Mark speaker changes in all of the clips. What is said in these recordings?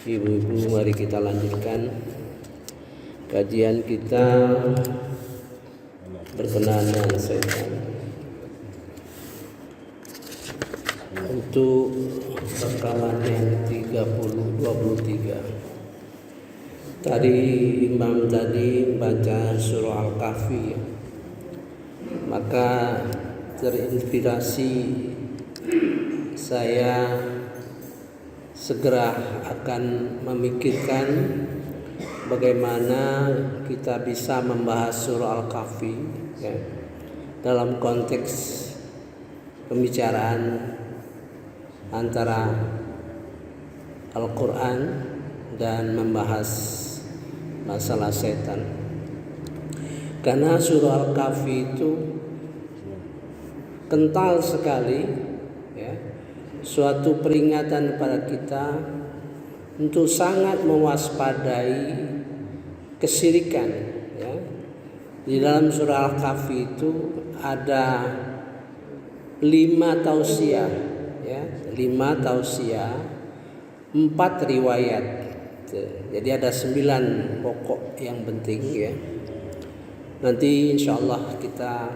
Speaker 1: Ibu-ibu, mari kita lanjutkan kajian kita berkenaan dengan setan. Untuk rekaman yang 23. Tadi Imam membaca surah Al-Kahfi, maka terinspirasi saya segera akan memikirkan bagaimana kita bisa membahas surah Al-Kahfi dalam konteks pembicaraan antara Al-Quran dan membahas masalah setan. Karena surah Al-Kahfi itu kental sekali, suatu peringatan kepada kita untuk sangat mewaspadai kesyirikan. Di dalam surah Al-Kahfi itu ada 5 tausiah, 5 tausiah, 4 riwayat. Jadi ada 9 pokok yang penting. Nanti insya Allah kita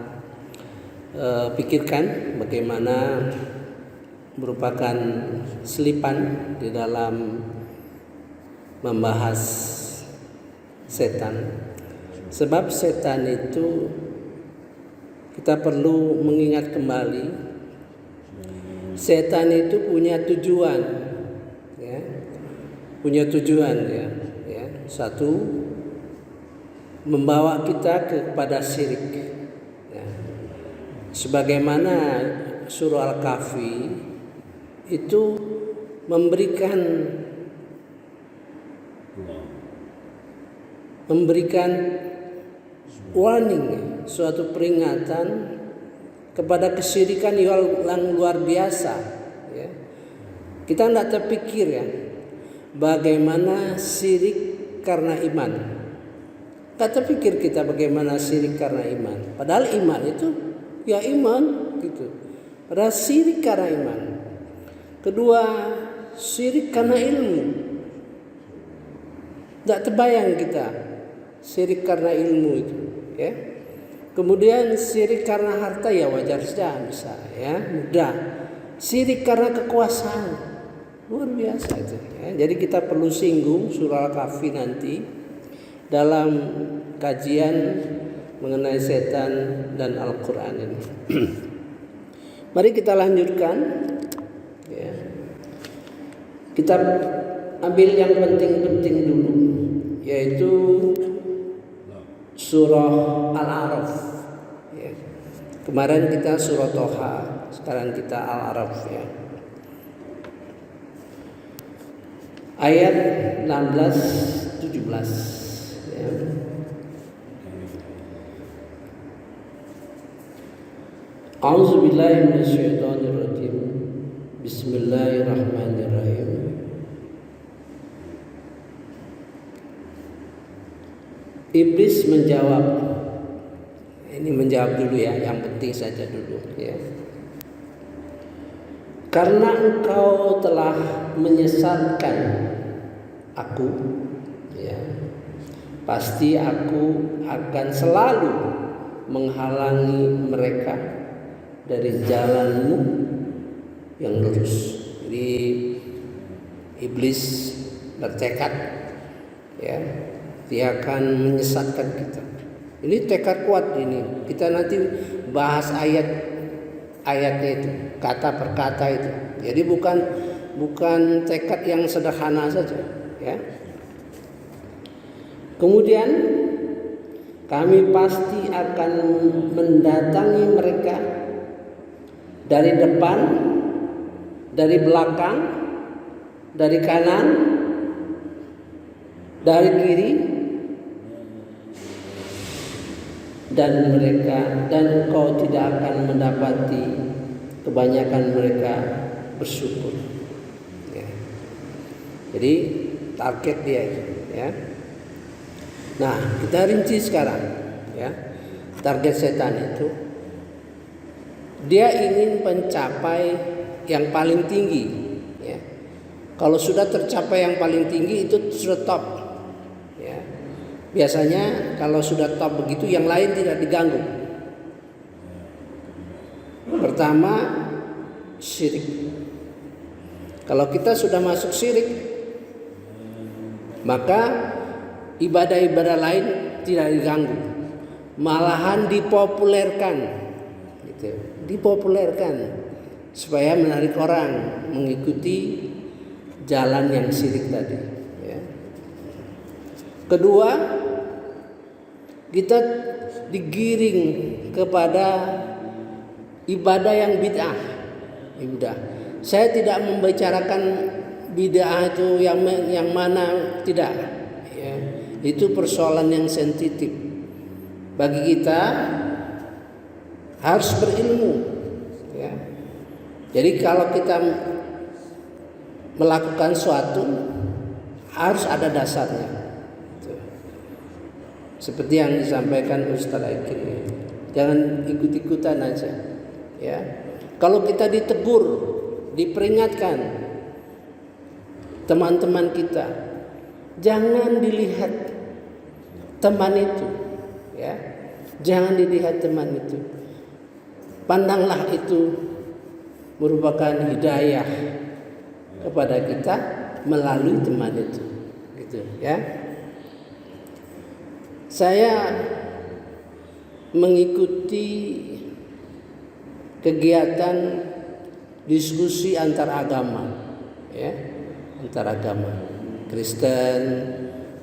Speaker 1: pikirkan bagaimana merupakan selipan di dalam membahas setan. Sebab setan itu kita perlu mengingat kembali, setan itu punya tujuan, Satu, membawa kita kepada syirik. Sebagaimana surah Al-Kahfi itu memberikan warning, suatu peringatan kepada kesyirikan yang luar biasa. Kita tidak terpikir bagaimana syirik karena iman. Tak terpikir kita bagaimana syirik karena iman. Padahal iman itu iman gitu. Padahal syirik karena iman. Kedua, syirik karena ilmu. Tidak terbayang kita syirik karena ilmu itu, Kemudian syirik karena harta, wajar saja bisa, mudah. Syirik karena kekuasaan, luar biasa itu. Jadi kita perlu singgung surah Al-Kahfi nanti dalam kajian mengenai setan dan Al-Quran ini. Mari kita lanjutkan. Kita ambil yang penting-penting dulu, yaitu surah Al-A'raf. Kemarin kita surah Toha, sekarang kita Al-A'raf. Ayat 16-17. A'udzubillahi minasyaitonirrajim. Bismillahirrahmanirrahim. Iblis menjawab. Ini menjawab dulu yang penting saja dulu. Karena engkau telah menyesatkan aku, pasti aku akan selalu menghalangi mereka dari jalanmu yang lurus. Jadi iblis bertekad, dia akan menyesatkan kita. Ini tekad kuat ini. Kita nanti bahas ayatnya itu, kata per kata itu. Jadi bukan tekad yang sederhana saja, Kemudian kami pasti akan mendatangi mereka dari depan, dari belakang, dari kanan, dari kiri, dan engkau tidak akan mendapati kebanyakan mereka bersyukur. Jadi target dia itu, Nah, kita rinci sekarang, target setan itu dia ingin mencapai yang paling tinggi, Kalau sudah tercapai yang paling tinggi itu sudah top. Ya. Biasanya kalau sudah top begitu yang lain tidak diganggu. Pertama, syirik. Kalau kita sudah masuk syirik, maka ibadah-ibadah lain tidak diganggu. Malahan dipopulerkan. Gitu. Dipopulerkan supaya menarik orang mengikuti jalan yang syirik tadi. Ya. Kedua, kita digiring kepada ibadah yang bid'ah. Saya tidak membicarakan bid'ah itu yang mana, tidak. Ya. Itu persoalan yang sensitif. Bagi kita harus berilmu. Ya. Jadi kalau kita melakukan suatu harus ada dasarnya. Seperti yang disampaikan Ustaz Aikin, jangan ikut-ikutan aja. Ya, kalau kita ditegur, diperingatkan teman-teman kita, jangan dilihat teman itu. Ya, jangan dilihat teman itu. Pandanglah itu merupakan hidayah kepada kita melalui teman itu, gitu ya. Saya mengikuti kegiatan diskusi antar agama, ya, antar agama, Kristen,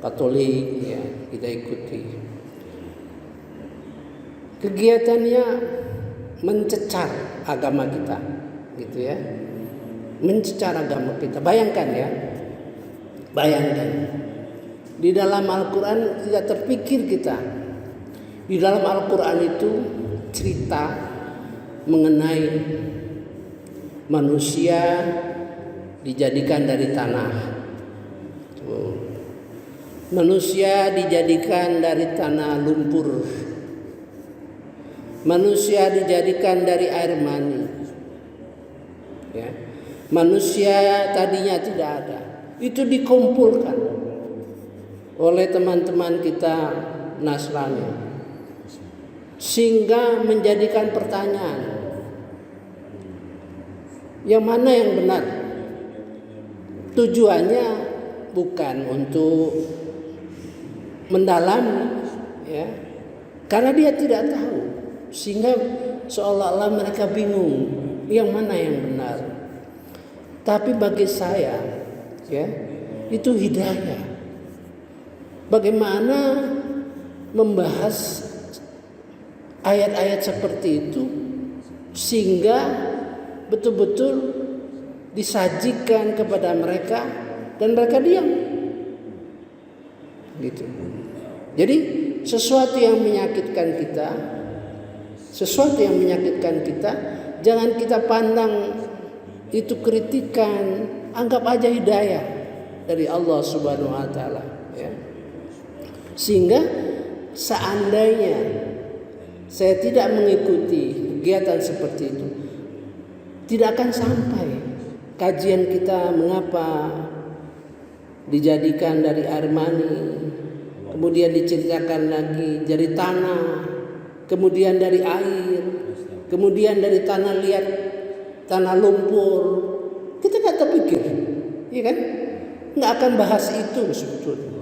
Speaker 1: Katolik, ya, kita ikuti. Kegiatannya mencecar agama kita, gitu ya. Mencecar agama kita. Bayangkan ya. Bayangkan. Di dalam Al-Quran tidak terpikir kita. Di dalam Al-Quran itu cerita mengenai manusia dijadikan dari tanah. Manusia dijadikan dari tanah lumpur. Manusia dijadikan dari air mani. Ya. Manusia tadinya tidak ada. Itu dikumpulkan oleh teman-teman kita Nasrani, sehingga menjadikan pertanyaan, yang mana yang benar? Tujuannya bukan untuk mendalami, ya, karena dia tidak tahu, sehingga seolah-olah mereka bingung yang mana yang benar. Tapi bagi saya, ya, itu hidayah. Bagaimana membahas ayat-ayat seperti itu sehingga betul-betul disajikan kepada mereka dan mereka diam. Gitu. Jadi sesuatu yang menyakitkan kita, jangan kita pandang itu kritikan, anggap aja hidayah dari Allah Subhanahu wa taala, ya. Sehingga seandainya saya tidak mengikuti kegiatan seperti itu, tidak akan sampai kajian kita mengapa dijadikan dari air mani, kemudian diceritakan lagi dari tanah, kemudian dari air, kemudian dari tanah liat, tanah lumpur. Kita nggak terpikir, ya kan? Nggak akan bahas itu sebetulnya.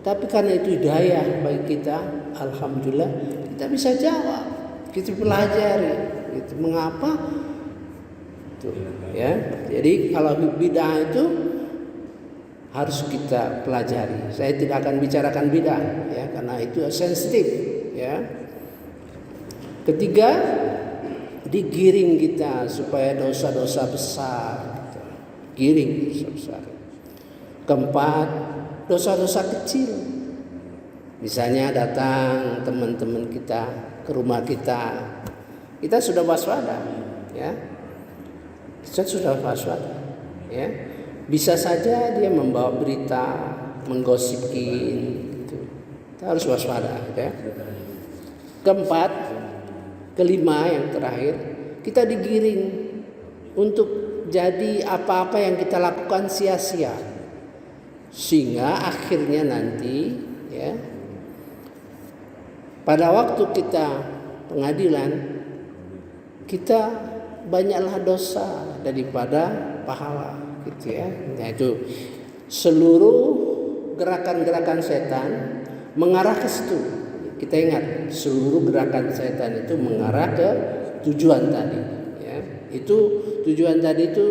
Speaker 1: Tapi karena itu hidayah bagi kita, alhamdulillah kita bisa jawab, kita pelajari, itu mengapa, tuh, ya. Jadi kalau bid'ah itu harus kita pelajari. Saya tidak akan bicarakan bid'ah, ya, karena itu sensitif, ya. Ketiga, digiring kita supaya dosa-dosa besar, gitu. Giring dosa besar. Keempat, dosa-dosa kecil. Misalnya datang teman-teman kita ke rumah kita sudah waspada, ya. Kita sudah waspada, ya. Bisa saja dia membawa berita, menggosipin, gitu. Kita harus waspada, ya. Keempat, kelima yang terakhir, kita digiring untuk jadi apa-apa yang kita lakukan sia-sia, sehingga akhirnya nanti ya pada waktu kita pengadilan kita banyaklah dosa daripada pahala gitu ya. Nah, itu seluruh gerakan-gerakan setan mengarah ke situ. Kita ingat seluruh gerakan setan itu mengarah ke tujuan tadi ya. Itu tujuan tadi itu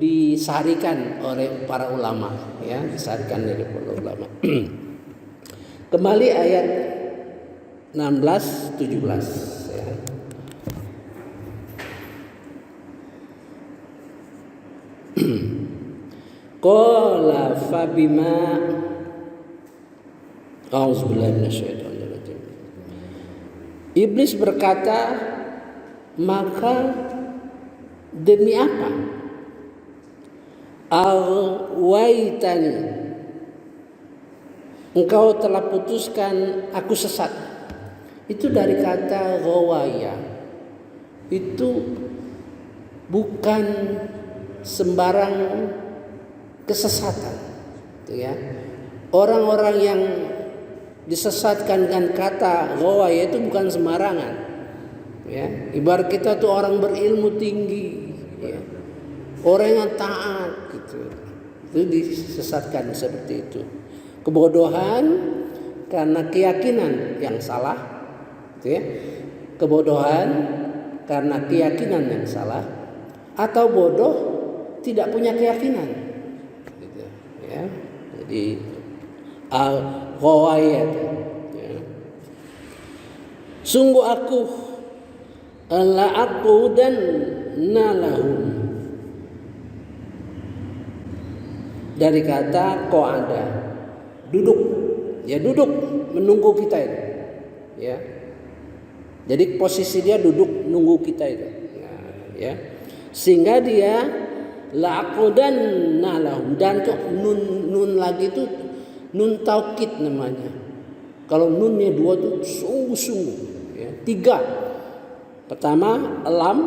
Speaker 1: disarikan oleh para ulama ya, disarikan oleh para ulama. Kembali ayat 16 17 ya. Qala fabima A'udzubillahi minasyaitonirrajim. Iblis berkata, maka demi apa aghwaytani, engkau telah putuskan aku sesat. Itu dari kata ghawaya. Itu bukan sembarang kesesatan gitu ya. Orang-orang yang disesatkan dengan kata ghawaya itu bukan sembarangan ya. Ibarat kita tuh orang berilmu tinggi ya, orang yang taat gitu, itu disesatkan seperti itu. Kebodohan karena keyakinan yang salah gitu ya. Kebodohan karena keyakinan yang salah, atau bodoh tidak punya keyakinan gitu ya. Jadi al-ghawayat ya. Sungguh aku dan nalahum, dari kata qa'ada, duduk ya, duduk menunggu kita itu ya. Jadi posisi dia duduk nunggu kita itu ya. Sehingga dia la'aqudanna lahum, dan tuh nun lagi itu nun taukid namanya. Kalau nunnya dua tuh sungguh-sungguh ya. Tiga. Pertama lam,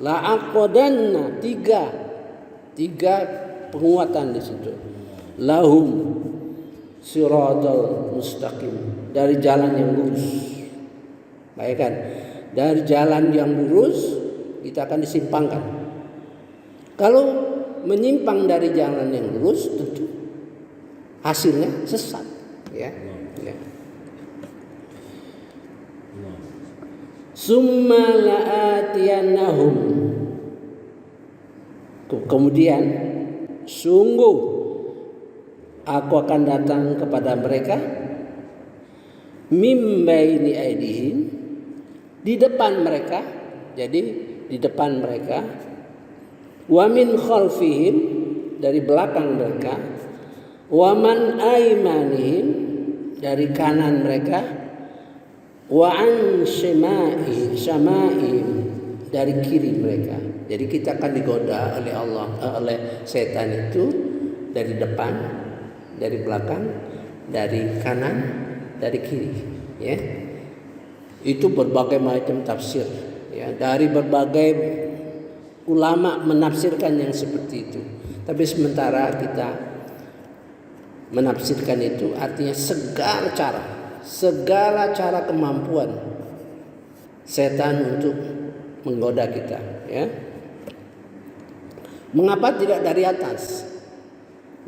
Speaker 1: la'aqudanna, tiga penguatan di situ. Lahum siratal mustaqim, dari jalan yang lurus. Bayangkan, dari jalan yang lurus kita akan disimpangkan. Kalau menyimpang dari jalan yang lurus, tentu hasilnya sesat ya. Summa la'atiyannahum, kemudian sungguh aku akan datang kepada mereka, mim baini aidihim, di depan mereka, jadi di depan mereka, wa min khalfihim, dari belakang mereka, wa man aimanihim, dari kanan mereka, wa an syama'ihim, dari kiri mereka. Jadi kita akan digoda oleh Allah, oleh setan itu dari depan, dari belakang, dari kanan, dari kiri ya. Itu berbagai macam tafsir ya, dari berbagai ulama menafsirkan yang seperti itu. Tapi sementara kita menafsirkan itu artinya segala cara kemampuan setan untuk menggoda kita ya. Mengapa tidak dari atas?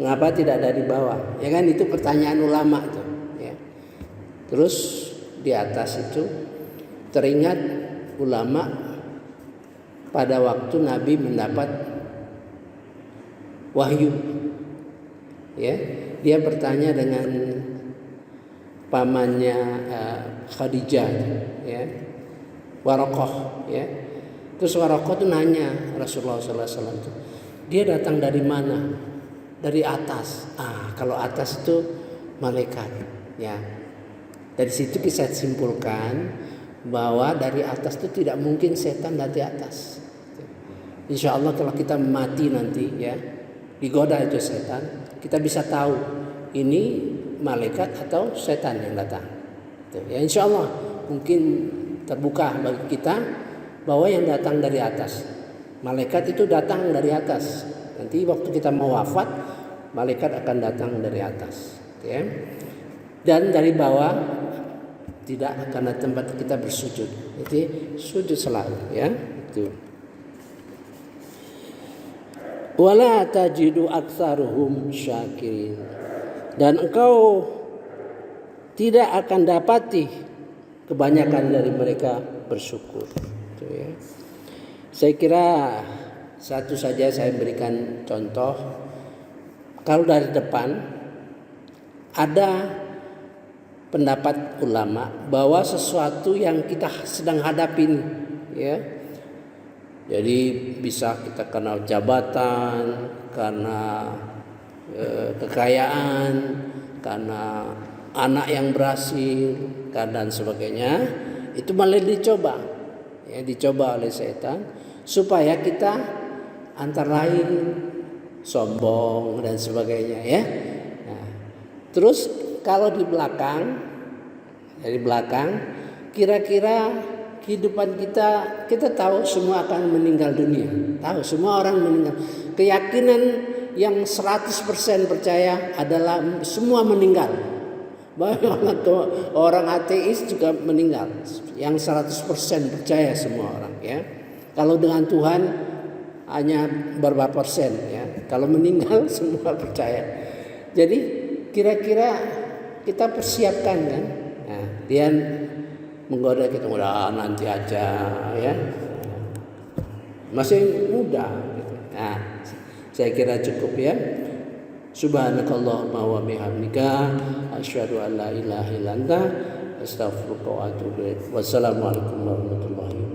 Speaker 1: Mengapa tidak dari bawah? Ya kan, itu pertanyaan ulama itu ya. Terus di atas itu teringat ulama pada waktu Nabi mendapat wahyu ya, dia bertanya dengan pamannya Khadijah ya, Waraqah ya. Terus Waraqah itu nanya Rasulullah SAW itu, dia datang dari mana? Dari atas. Kalau atas itu malaikat ya. Dari situ bisa simpulkan bahwa dari atas itu tidak mungkin setan dari atas. Insya Allah kalau kita mati nanti ya, digoda itu setan, kita bisa tahu ini malaikat atau setan yang datang. Ya insya Allah mungkin terbuka bagi kita bahwa yang datang dari atas. Malaikat itu datang dari atas. Nanti waktu kita mau wafat, malaikat akan datang dari atas, ya. Dan dari bawah tidak, karena tempat kita bersujud. Jadi sujud selalu, ya. Itu. Wala tajidu aktsaruhum syakirin. Dan engkau tidak akan dapati kebanyakan dari mereka bersyukur. Itu, ya. Saya kira satu saja saya berikan contoh. Kalau dari depan ada pendapat ulama bahwa sesuatu yang kita sedang hadapin, ya. Jadi bisa kita kenal jabatan, karena kekayaan, karena anak yang berhasil, dan sebagainya. Itu malah dicoba, ya, dicoba oleh setan supaya kita antara lain sombong dan sebagainya, ya. Nah, terus kalau di belakang, dari belakang, kira-kira kehidupan kita tahu semua akan meninggal dunia. Tahu semua orang meninggal. Keyakinan yang 100% percaya adalah semua meninggal. Bahkan orang ateis juga meninggal. Yang 100% percaya semua orang, ya. Kalau dengan Tuhan hanya berapa persen, ya. Kalau meninggal semua percaya. Jadi kira-kira kita persiapkan, kan. Nah, dia menggoda kita, udah nanti aja, ya, masih muda, gitu. Nah, saya kira cukup, ya. Subhanakallahumma wa bihamdika asyhadu an la ilaha illa anta astaghfiruka wa atubu ilaik. Wassalamualaikum warahmatullahi wabarakatuh.